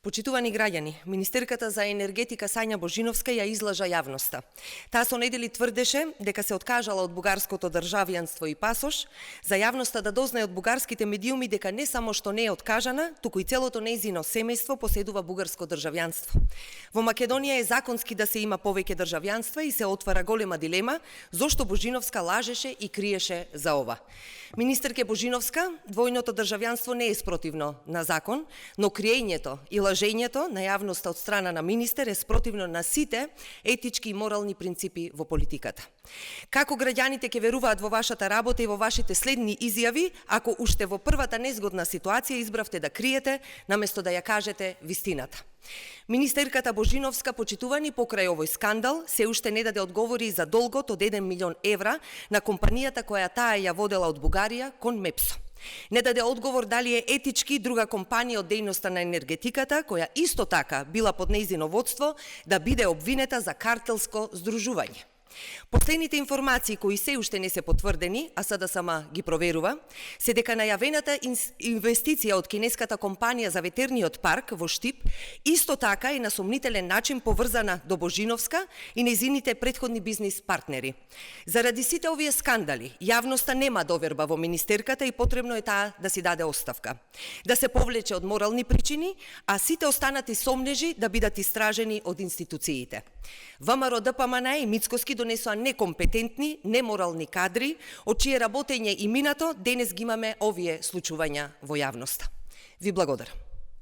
Почитувани граѓани, Министерката за енергетика Сања Божиновска ја излажа јавноста. Таа со недели тврдеше дека се откажала од бугарското државјанство и пасош, за јавноста да дознае од бугарските медиуми дека не само што не е откажана, туку и целото нејзино семејство поседува бугарско државјанство. Во Македонија е законски да се има повеќе државјанства и се отвара голема дилема зошто Божиновска лажеше и криеше за ова. Министерке Божиновска, двојното државјанство не е спротивно на закон, но криењето и лажењето на јавноста од страна на министер е спротивно на сите етички и морални принципи во политиката. Како граѓаните ќе веруваат во вашата работа и во вашите следни изјави, ако уште во првата незгодна ситуација избравте да криете, наместо да ја кажете вистината? Министерката Божиновска, почитувани покрај овој скандал, се уште не даде одговори за долгот од 1 милион евра на компанијата која таа ја водела од Бугарија кон Мепсо. Не даде одговор дали е етички друга компанија од дејноста на енергетиката, која исто така била под нејзино водство, да биде обвинета за картелско здружување. Последните информации кои се уште не се потврдени, а СДСМ ги проверува, се дека најавената инвестиција од кинеската компанија за ветерниот парк во Штип исто така е на сомнителен начин поврзана до Божиновска и нејзините претходни бизнис партнери. Заради сите овие скандали, јавноста нема доверба во министерката и потребно е таа да си даде оставка, да се повлече од морални причини, а сите останати сомнежи да бидат истражени од институциите. ВМРО ДПМН и Мицкоски донесоа некомпетентни, неморални кадри, од чие работење и минато денес ги имаме овие случувања во јавноста. Ви благодарам.